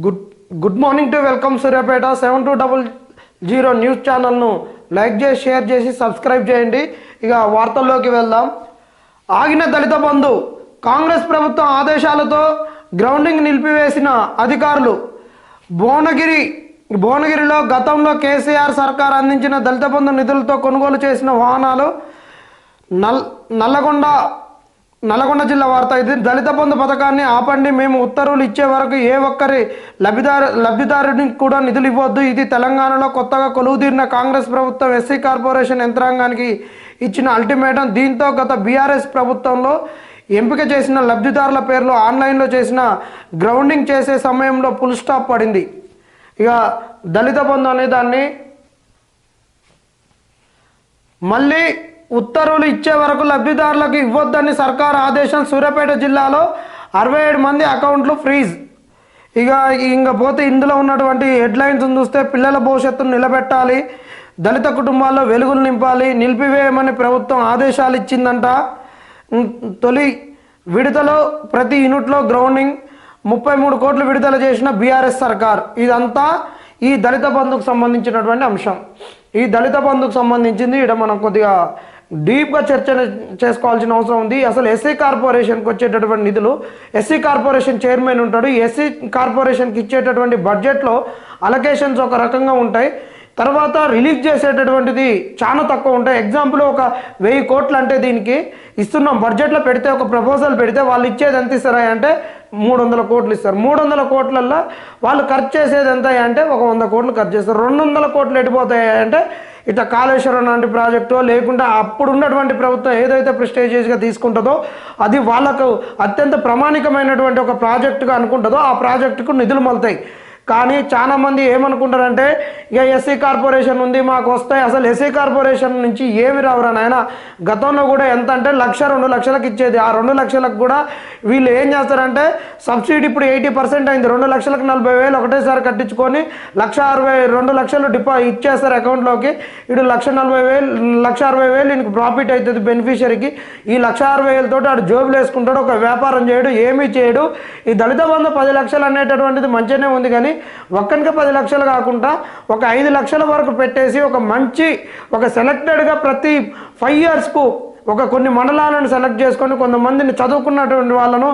Good good morning to welcome Suryapet 7200 news ఛానల్ను like చేసి share చేసి సబ్స్క్రైబ్ చేయండి. ఇక వార్తల్లోకి వెళ్దాం. ఆగిన దళిత బంధు కాంగ్రెస్ ప్రభుత్వం ఆదేశాలతో గ్రౌండింగ్ నిలిపివేసిన అధికారులు. భువనగిరిలో గతంలో కేసీఆర్ సర్కార్ అందించిన దళిత బంధు నిధులతో కొనుగోలు చేసిన వాహనాలు. నల్లగొండ జిల్లా వార్త. ఇది దళిత బంధు పథకాన్ని ఆపండి, మేము ఉత్తర్వులు ఇచ్చే వరకు ఏ ఒక్కరి లబ్ధిదారునికి కూడా నిధులు ఇవ్వద్దు. ఇది తెలంగాణలో కొత్తగా కొలువుదీరిన కాంగ్రెస్ ప్రభుత్వం ఎస్సీ కార్పొరేషన్ యంత్రాంగానికి ఇచ్చిన అల్టిమేటం. దీంతో గత బీఆర్ఎస్ ప్రభుత్వంలో ఎంపిక చేసిన లబ్ధిదారుల పేర్లు ఆన్లైన్లో చేసిన గ్రౌండింగ్ చేసే సమయంలో ఫుల్ స్టాప్ పడింది. ఇక దళిత బంధు అనే దాన్ని మళ్ళీ ఉత్తర్వులు ఇచ్చే వరకు లబ్ధిదారులకు ఇవ్వొద్దని సర్కారు ఆదేశం. సూర్యాపేట జిల్లాలో 67 మంది అకౌంట్లు ఫ్రీజ్. ఇక పోతే ఇందులో ఉన్నటువంటి హెడ్లైన్స్ చూస్తే పిల్లల భవిష్యత్తును నిలబెట్టాలి, దళిత కుటుంబాల్లో వెలుగులు నింపాలి, నిలిపివేయమని ప్రభుత్వం ఆదేశాలు ఇచ్చిందంట. తొలి విడతలో ప్రతి యూనిట్లో గ్రౌండింగ్ 33 కోట్లు విడుదల చేసిన బీఆర్ఎస్ సర్కార్. ఇదంతా ఈ దళిత బంధుకు సంబంధించినటువంటి అంశం. ఈ దళిత బంధుకు సంబంధించింది ఇక్కడ మనం కొద్దిగా డీప్గా చర్చ చేసుకోవాల్సిన అవసరం ఉంది. అసలు ఎస్సీ కార్పొరేషన్కి వచ్చేటటువంటి నిధులు, ఎస్సీ కార్పొరేషన్ చైర్మన్ ఉంటాడు. ఎస్సీ కార్పొరేషన్కి ఇచ్చేటటువంటి బడ్జెట్లో అలొకేషన్స్ ఒక రకంగా ఉంటాయి, తర్వాత రిలీజ్ చేసేటటువంటిది చాలా తక్కువ ఉంటాయి. ఎగ్జాంపుల్ ఒక 1000 కోట్లు అంటే దీనికి ఇస్తున్నాం బడ్జెట్లో పెడితే, ఒక ప్రపోజల్ పెడితే వాళ్ళు ఇచ్చేది ఎంత ఇస్తారా అంటే 300 కోట్లు ఇస్తారు. 300 కోట్లల్లో వాళ్ళు ఖర్చు చేసేది ఎంత అంటే ఒక 100 కోట్లు ఖర్చు చేస్తారు. 200 కోట్లు ఎడిపోతాయి అంటే ఇట్లా కాళేశ్వరం లాంటి ప్రాజెక్టు, లేకుండా అప్పుడు ఉన్నటువంటి ప్రభుత్వం ఏదైతే ప్రెస్టేజియస్గా తీసుకుంటుందో అది వాళ్ళకు అత్యంత ప్రామాణికమైనటువంటి ఒక ప్రాజెక్టుగా అనుకుంటుందో ఆ ప్రాజెక్టుకు నిధులు మళ్తాయి. కానీ చాలామంది ఏమనుకుంటారంటే ఇక ఎస్సీ కార్పొరేషన్ ఉంది మాకు వస్తాయి. అసలు ఎస్సీ కార్పొరేషన్ నుంచి ఏమి రావురా నాయన. గతంలో కూడా ఎంత అంటే 1,00,000 2 లక్షలకు ఇచ్చేది. ఆ 2 లక్షలకు కూడా వీళ్ళు ఏం చేస్తారంటే సబ్సిడీ ఇప్పుడు 80% అయింది. 2 లక్షలకు 40,000 ఒకటేసారి కట్టించుకొని 2 లక్షలు ఇచ్చేస్తారు అకౌంట్లోకి. ఇటు 1,40,000 1,60,000 ఈయనకు ప్రాఫిట్ అవుతుంది బెనిఫిషరీకి. ఈ 1,60,000 తోటి ఆడు జోబులు వేసుకుంటాడు, ఒక వ్యాపారం చేయడు, ఏమీ చేయడు. ఈ దళిత బంధు 10 లక్షలు అనేటటువంటిది మంచిగానే ఉంది, కానీ ఒక్కనికి 10 లక్షలు కాకుండా ఒక 5 లక్షల వరకు పెట్టేసి ఒక సెలెక్టెడ్గా ప్రతి 5 ఇయర్స్కు కొన్ని మండలాలను సెలెక్ట్ చేసుకొని కొంతమందిని చదువుకున్నటువంటి వాళ్ళను,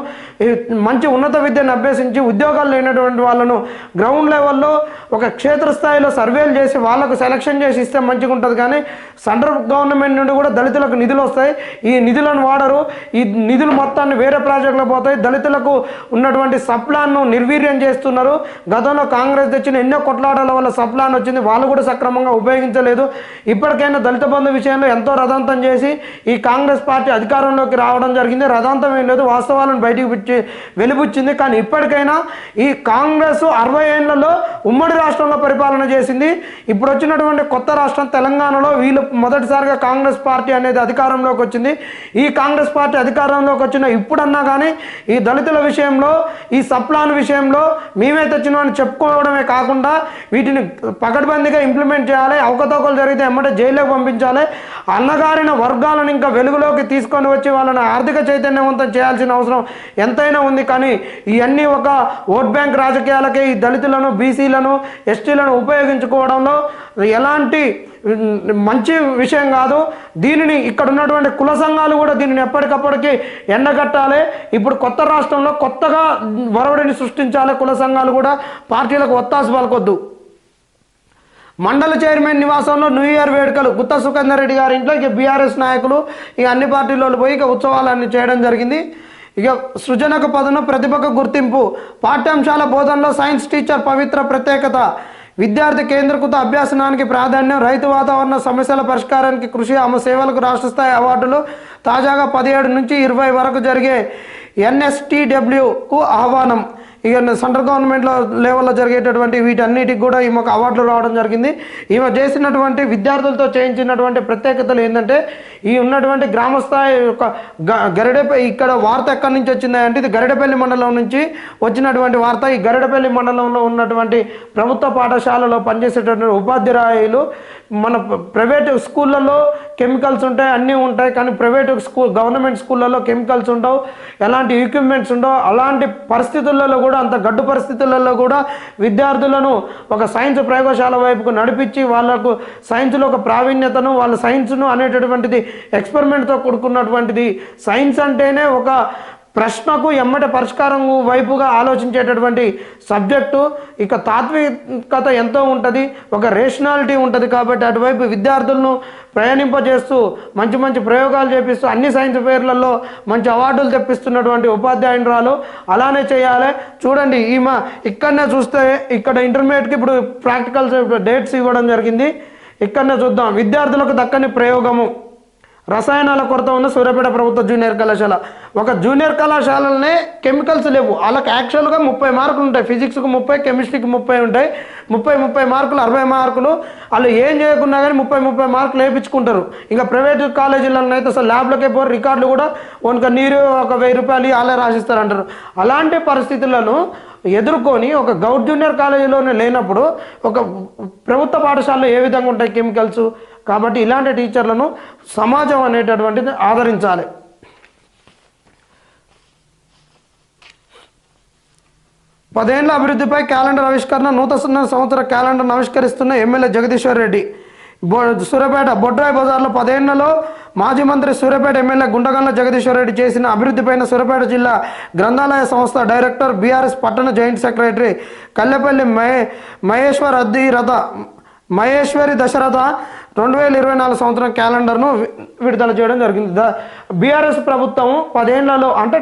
మంచి ఉన్నత విద్యను అభ్యసించి ఉద్యోగాలు లేనటువంటి వాళ్ళను గ్రౌండ్ లెవెల్లో ఒక క్షేత్రస్థాయిలో సర్వేలు చేసి వాళ్ళకు సెలక్షన్ చేసి ఇస్తే మంచిగా ఉంటుంది. కానీ సెంట్రల్ గవర్నమెంట్ నుండి కూడా దళితులకు నిధులు వస్తాయి. ఈ నిధులను వాడరు. ఈ నిధులు మొత్తాన్ని వేరే ప్రాజెక్టులో పోతాయి. దళితులకు ఉన్నటువంటి సప్లాన్ను నిర్వీర్యం చేస్తున్నారు. గతంలో కాంగ్రెస్ తెచ్చిన ఎన్నో కొట్లాటల వల్ల సప్లాన్ వచ్చింది, వాళ్ళు కూడా సక్రమంగా ఉపయోగించలేదు. ఇప్పటికైనా దళిత బంధు విషయంలో ఎంతో రథంతం చేసి ఈ కాంగ్రెస్ పార్టీ అధికారంలోకి రావడం జరిగింది. రథాంతం ఏం లేదు, వాస్తవాలను బయటికి వెలిబుచ్చింది. కానీ ఇప్పటికైనా ఈ కాంగ్రెస్ 60 ఏళ్లలో ఉమ్మడి రాష్ట్రంలో పరిపాలన చేసింది. ఇప్పుడు వచ్చినటువంటి కొత్త రాష్ట్రం తెలంగాణలో వీళ్ళు మొదటిసారిగా కాంగ్రెస్ పార్టీ అనేది అధికారంలోకి వచ్చింది. ఈ కాంగ్రెస్ పార్టీ అధికారంలోకి వచ్చిన ఇప్పుడన్నా కానీ ఈ దళితుల విషయంలో, ఈ సప్లాన్ విషయంలో మేమే తెచ్చినామని చెప్పుకోవడమే కాకుండా వీటిని పకడ్బందీగా ఇంప్లిమెంట్ చేయాలి. అవకతవకలు జరిగితే ఎమ్మటే జైల్లోకి పంపించాలి. అన్నగారిన వర్గాలను ఇంకా వెలుగులోకి తీసుకొని వచ్చి వాళ్ళని ఆర్థిక చైతన్యవంతం చేయాల్సిన అవసరం ఎంతైనా ఉంది. కానీ ఇవన్నీ ఒక ఓట్ బ్యాంక్ రాజకీయాలకే ఈ దళితులను, బీసీలను, ఎస్టీలను ఉపయోగించుకోవడంలో ఎలాంటి మంచి విషయం కాదు. దీనిని ఇక్కడ ఉన్నటువంటి కుల సంఘాలు కూడా దీనిని ఎప్పటికప్పటికి ఎండగట్టాలి. ఇప్పుడు కొత్త రాష్ట్రంలో కొత్తగా వరవడిని సృష్టించాలి. కుల సంఘాలు కూడా పార్టీలకు ఒత్తాసు పలకొద్దు. మండల చైర్మన్ నివాసంలో న్యూ ఇయర్ వేడుకలు. గుత్తా సుఖేందర్ రెడ్డి గారి ఇంట్లో బీఆర్ఎస్ నాయకులు అన్ని పార్టీలలో పోయి ఉత్సవాలన్నీ చేయడం జరిగింది. సృజనకు పదును, ప్రతిభకు గుర్తింపు. పాఠ్యాంశాల బోధనలో సైన్స్ టీచర్ పవిత్ర ప్రత్యేకత. విద్యార్థి కేంద్రీకృత అభ్యాసనానికి ప్రాధాన్యం. రైతు వాతావరణ సమస్యల పరిష్కారానికి కృషి. ఆమె సేవలకు రాష్ట్ర స్థాయి అవార్డులు. తాజాగా 17 నుంచి 20 వరకు జరిగే NSTWకు ఆహ్వానం. సెంట్రల్ గవర్నమెంట్లో లెవెల్లో జరిగేటటువంటి వీటన్నిటికి కూడా ఈమెకు అవార్డులు రావడం జరిగింది. ఈమె చేసినటువంటి విద్యార్థులతో చేయించినటువంటి ప్రత్యేకతలు ఏంటంటే ఈ ఉన్నటువంటి గ్రామస్థాయి ఒక ఇక్కడ వార్త ఎక్కడి నుంచి వచ్చింది అంటే ఇది గరిడపల్లి మండలం నుంచి వచ్చినటువంటి వార్త. ఈ గరిడపల్లి మండలంలో ఉన్నటువంటి ప్రభుత్వ పాఠశాలలో పనిచేసేటటువంటి ఉపాధ్యాయులు మన ప్రైవేటు స్కూళ్ళల్లో కెమికల్స్ ఉంటాయి, అన్నీ ఉంటాయి. కానీ ప్రైవేట్ స్కూల్ గవర్నమెంట్ స్కూళ్ళల్లో కెమికల్స్ ఉండవు, ఎలాంటి ఎక్విప్మెంట్స్ ఉండవు. అలాంటి పరిస్థితులలో కూడా, అంత గడ్డు పరిస్థితులలో కూడా విద్యార్థులను ఒక సైన్స్ ప్రయోగశాల వైపుకు నడిపించి వాళ్ళకు సైన్స్లో ఒక ప్రావీణ్యతను, వాళ్ళ సైన్స్ను అనేటటువంటిది ఎక్స్పెరిమెంట్తో కూడుకున్నటువంటిది. సైన్స్ అంటేనే ఒక ప్రశ్నకు ఎమ్మటి పరిష్కారం వైపుగా ఆలోచించేటటువంటి సబ్జెక్టు. ఇక తాత్వికత ఎంతో ఉంటుంది, ఒక రేషనాలిటీ ఉంటుంది. కాబట్టి అటువైపు విద్యార్థులను ప్రయాణింపజేస్తూ మంచి మంచి ప్రయోగాలు చేపిస్తూ అన్ని సైన్స్ ఫెయిర్లలో మంచి అవార్డులు తెప్పిస్తున్నటువంటి ఉపాధ్యాయురాలు. అలానే చేయాలి. చూడండి, ఈమె ఇక్కడనే చూస్తే ఇక్కడ ఇంటర్మీడియట్కి ఇప్పుడు ప్రాక్టికల్స్ డేట్స్ ఇవ్వడం జరిగింది. ఇక్కడనే చూద్దాం. విద్యార్థులకు దక్కని ప్రయోగము. రసాయనాల కొరత ఉన్న సూర్యాపేట ప్రభుత్వ జూనియర్ కళాశాల. ఒక జూనియర్ కళాశాలనే కెమికల్స్ లేవు. వాళ్ళకి యాక్చువల్గా 30 మార్కులు ఉంటాయి. ఫిజిక్స్కి 30, కెమిస్ట్రీకి 30 ఉంటాయి. 30 మార్కులు, 60 మార్కులు. వాళ్ళు ఏం చేయకున్నా కానీ 30 మార్కులు వేయించుకుంటారు. ఇంకా ప్రైవేట్ కాలేజీలలో అయితే అసలు ల్యాబ్లకే పోరు, రికార్డులు కూడా ఒక నీరు ఒక 1000 రూపాయలు వాళ్ళే రాసిస్తారంటారు. అలాంటి పరిస్థితులను ఎదుర్కొని ఒక గౌట్ జూనియర్ కాలేజీలోనే లేనప్పుడు ఒక ప్రభుత్వ పాఠశాలలో ఏ విధంగా ఉంటాయి కెమికల్స్? కాబట్టి ఇలాంటి టీచర్లను సమాజం అనేటటువంటిది ఆదరించాలి. పదేళ్ల అభివృద్ధిపై క్యాలెండర్ ఆవిష్కరణ. నూతన సంవత్సర క్యాలెండర్ను ఆవిష్కరిస్తున్న ఎమ్మెల్యే జగదీశ్వర్ రెడ్డి. సూర్యాపేట బొడ్రాయి బజార్లో 10 ఏళ్లలో మాజీ మంత్రి సూర్యాపేట ఎమ్మెల్యే గుంటగండ్ల జగదీశ్వర్ రెడ్డి చేసిన అభివృద్ధిపైన సూర్యాపేట జిల్లా గ్రంథాలయ సంస్థ డైరెక్టర్, బీఆర్ఎస్ పట్టణ జాయింట్ సెక్రటరీ కల్లెపల్లి మహేశ్వరి దశరథ 2024 సంవత్సరం క్యాలెండర్ను విడుదల చేయడం జరిగింది. బీఆర్ఎస్ ప్రభుత్వం 10 ఏళ్లలో అంటే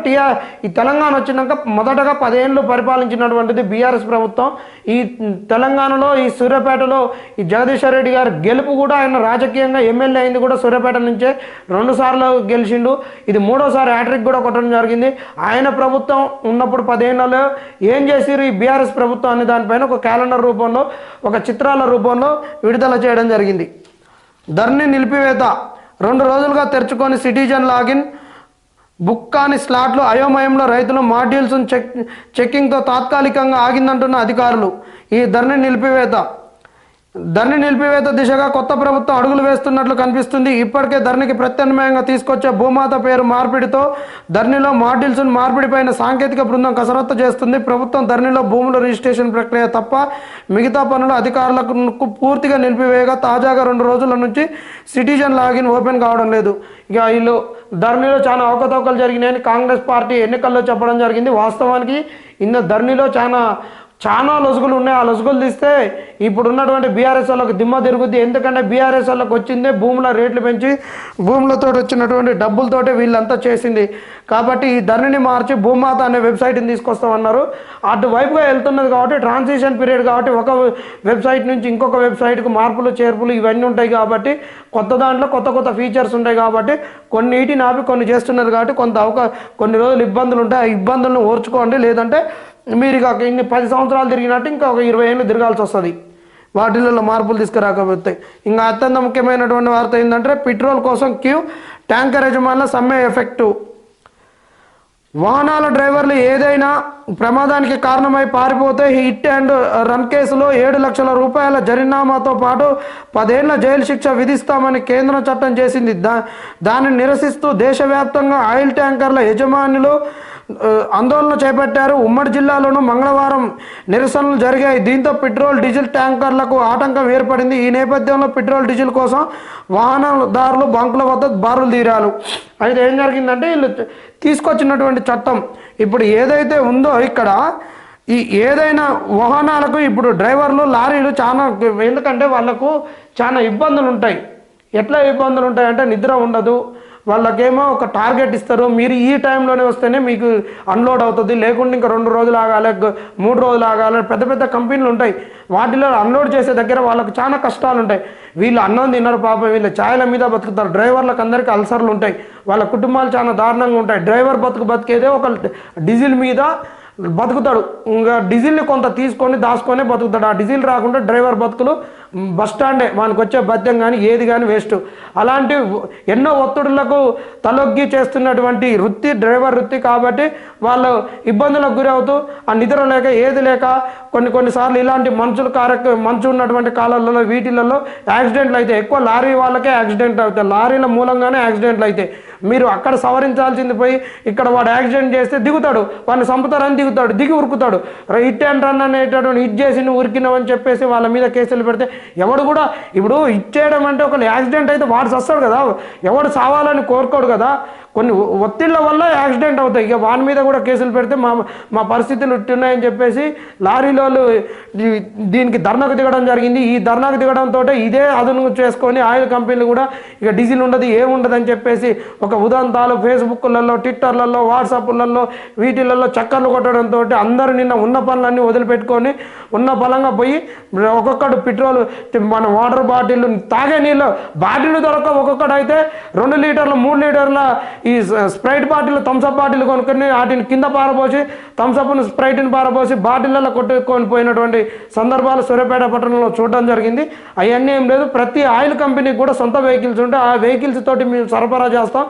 ఈ తెలంగాణ వచ్చినాక మొదటగా 10 ఏళ్ళు పరిపాలించినటువంటిది బీఆర్ఎస్ ప్రభుత్వం. ఈ తెలంగాణలో ఈ సూర్యాపేటలో ఈ జగదీశ్వర్ రెడ్డి గారి గెలుపు కూడా, ఆయన రాజకీయంగా ఎమ్మెల్యే అయింది కూడా సూర్యాపేట నుంచే 2 సార్లు గెలిచిండు. ఇది 3వసారి హ్యాట్రిక్ కూడా కొట్టడం జరిగింది. ఆయన ప్రభుత్వం ఉన్నప్పుడు 10 ఏళ్లలో ఏం చేసిరు ఈ బీఆర్ఎస్ ప్రభుత్వం అనే దానిపైన ఒక క్యాలెండర్ రూపంలో, ఒక చిత్రాల రూపంలో విడుదల చేయడం జరిగింది. ధరణి నిలిపివేత. 2 రోజులుగా తెరుచుకొని సిటిజన్ లాగిన్ బుక్ కాని స్లాట్లు అయోమయంలో రైతులు. మాడ్యూల్స్ చెక్కింగ్తో తాత్కాలికంగా ఆగిందంటున్న అధికారులు. ఈ ధరణి నిలిపివేత దిశగా కొత్త ప్రభుత్వం అడుగులు వేస్తున్నట్లు కనిపిస్తుంది. ఇప్పటికే ధరణికి ప్రత్యామ్నాయంగా తీసుకొచ్చే భూమాత పేరు మార్పిడితో ధరణిలో మాడ్యూల్స్ మార్పిడిపైన సాంకేతిక బృందం కసరత్తు చేస్తుంది. ప్రభుత్వం ధరణిలో భూముల రిజిస్ట్రేషన్ ప్రక్రియ తప్ప మిగతా పనులు అధికారులకు పూర్తిగా నిలిపివేయగా తాజాగా 2 రోజుల నుంచి సిటిజన్ లాగిన్ ఓపెన్ కావడం లేదు. ఇక వీళ్ళు ధరణిలో చాలా అవకతవకలు జరిగినాయని కాంగ్రెస్ పార్టీ ఎన్నికల్లో చెప్పడం జరిగింది. వాస్తవానికి ధరణిలో చాలా లొసుగులు ఉన్నాయి. ఆ లొసుగులు తీస్తే ఇప్పుడు ఉన్నటువంటి బీఆర్ఎస్ వాళ్ళకి దిమ్మ తిరుగుద్ది. ఎందుకంటే బీఆర్ఎస్ వాళ్ళకి వచ్చిందే భూముల రేట్లు పెంచి, భూములతో వచ్చినటువంటి డబ్బులతోటి వీళ్ళంతా చేసింది. కాబట్టి ఈ ధరణిని మార్చి భూమాత అనే వెబ్సైట్ని తీసుకొస్తామన్నారు. అటువైపుగా వెళ్తున్నది కాబట్టి ట్రాన్సిషన్ పీరియడ్ కాబట్టి ఒక వెబ్సైట్ నుంచి ఇంకొక వెబ్సైట్కు మార్పులు చేర్పులు ఇవన్నీ ఉంటాయి. కాబట్టి కొత్త దాంట్లో కొత్త ఫీచర్స్ ఉంటాయి. కాబట్టి కొన్నిటిని ఆపి కొన్ని చేస్తున్నారు. కాబట్టి కొన్ని రోజులు ఇబ్బందులు ఉంటాయి. ఆ ఇబ్బందులను ఓర్చుకోండి. లేదంటే మీరు ఇక ఇన్ని 10 సంవత్సరాలు తిరిగినట్టు ఇంకా ఒక 20 ఏళ్ళు తిరగాల్సి వస్తుంది వాటిల్లో మార్పులు తీసుకురాకపోతే. ఇంకా అత్యంత ముఖ్యమైనటువంటి వార్త ఏంటంటే పెట్రోల్ కోసం క్యూ, ట్యాంకర్ యజమానుల సమ్మె ఎఫెక్టు. వాహనాల డ్రైవర్లు ఏదైనా ప్రమాదానికి కారణమై పారిపోతే హిట్ అండ్ రన్ కేసులో 7 లక్షల రూపాయల జరిమానాతో పాటు 10 ఏళ్ల జైలు శిక్ష విధిస్తామని కేంద్రం చట్టం చేసింది. దానిని నిరసిస్తూ దేశవ్యాప్తంగా ఆయిల్ ట్యాంకర్ల యజమానులు ఆందోళన చేపట్టారు. ఉమ్మడి జిల్లాలోనూ మంగళవారం నిరసనలు జరిగాయి. దీంతో పెట్రోల్, డీజిల్ ట్యాంకర్లకు ఆటంకం ఏర్పడింది. ఈ నేపథ్యంలో పెట్రోల్, డీజిల్ కోసం వాహనదారులు బంకుల వద్ద బారులు తీరారు. అయితే ఏం జరిగిందంటే వీళ్ళు తీసుకొచ్చినటువంటి చట్టం ఇప్పుడు ఏదైతే ఉందో ఇక్కడ ఏదైనా వాహనాలకు ఇప్పుడు డ్రైవర్లు, లారీలు చాలా, ఎందుకంటే వాళ్ళకు చాలా ఇబ్బందులు ఉంటాయి. ఎట్లా ఇబ్బందులు ఉంటాయంటే నిద్ర ఉండదు. వాళ్ళకేమో ఒక టార్గెట్ ఇస్తారు, మీరు ఈ టైంలోనే వస్తేనే మీకు అన్లోడ్ అవుతుంది, లేకుంటే ఇంకా 2 రోజులు ఆగాలి, 3 రోజులు ఆగాలి. పెద్ద కంపెనీలు ఉంటాయి. వాటిలో అన్లోడ్ చేసే దగ్గర వాళ్ళకు చాలా కష్టాలు ఉంటాయి. వీళ్ళు అన్నం తిన్నారు పాపం, వీళ్ళు ఛాయల మీద బతుకుతారు. డ్రైవర్లకు అందరికీ అల్సర్లు ఉంటాయి. వాళ్ళ కుటుంబాలు చాలా దారుణంగా ఉంటాయి. డ్రైవర్ బతికేదే ఒక డీజిల్ మీద బతుకుతాడు. ఇంకా డీజిల్ని కొంత తీసుకొని దాచుకొని బతుకుతాడు. ఆ డీజిల్ రాకుండా డ్రైవర్ బతుకులు బస్ స్టాండే వానికి వచ్చే బద్యం కానీ ఏది కానీ వేస్ట్. అలాంటి ఎన్నో ఒత్తిడులకు తలొగ్గి చేస్తున్నటువంటి వృత్తి డ్రైవర్ వృత్తి. కాబట్టి వాళ్ళు ఇబ్బందులకు గురవుతూ ఆ నిద్ర లేక ఏది లేక కొన్నిసార్లు ఇలాంటి మంచు ఉన్నటువంటి కాలాలలో వీటిలలో యాక్సిడెంట్లు అయితే ఎక్కువ లారీ వాళ్ళకే యాక్సిడెంట్లు అవుతాయి. లారీల మూలంగానే యాక్సిడెంట్లు అయితే మీరు అక్కడ సవరించాల్సింది పోయి ఇక్కడ వాడు యాక్సిడెంట్ చేస్తే దిగుతాడు, వాడిని చంపుతారని దిగుతాడు, దిగి ఉరుకుతాడు. హిట్ అండ్ రన్ అనేటటువంటి హిట్ చేసి నువ్వు ఉరికినావని చెప్పేసి వాళ్ళ మీద కేసులు పెడితే ఎవడు కూడా ఇప్పుడు ఇచ్చేయడం అంటే ఒక యాక్సిడెంట్ అయితే వాడు చస్తాడు కదా, ఎవడు చావాలని కోరుకోడు కదా. కొన్ని ఒత్తిళ్ల వల్ల యాక్సిడెంట్ అవుతాయి. ఇక వాని మీద కూడా కేసులు పెడితే మా పరిస్థితులు ఇట్టున్నాయని చెప్పేసి లారీలో దీనికి ధర్నాకు దిగడం జరిగింది. ఈ ధర్నాకు దిగడంతో ఇదే అదును చేసుకొని ఆయిల్ కంపెనీలు కూడా ఇక డీజిల్ ఉండదు ఏముండదు అని చెప్పేసి ఒక ఉదంతాలు ఫేస్బుక్లలో ట్విట్టర్లలో వాట్సాప్లలో వీటిలలో చక్కర్లు కొట్టడంతో అందరూ నిన్న ఉన్న పనులన్నీ వదిలిపెట్టుకొని ఉన్న బలంగా పోయి ఒక్కొక్కడు పెట్రోల్ మన వాటర్ బాటిల్ తాగే నీళ్ళు బాటిల్ దొరక ఒక్కొక్కడు అయితే 2 లీటర్లు 3 లీటర్ల ఈ స్ప్రైట్ బాటిల్ థమ్స్అప్ బాటిల్ కొనుక్కొని వాటిని కింద పారబోసి థమ్స్అప్ను స్ప్రైట్ని పారబోసి బాటిళ్ళలో కొట్టుకొని పోయినటువంటి సందర్భాలు సూర్యాపేట పట్టణంలో చూడడం జరిగింది. అవన్నీ ఏం లేదు, ప్రతి ఆయిల్ కంపెనీకి కూడా సొంత వెహికల్స్ ఉంటే ఆ వెహికల్స్ తోటి మేము సరఫరా చేస్తాం,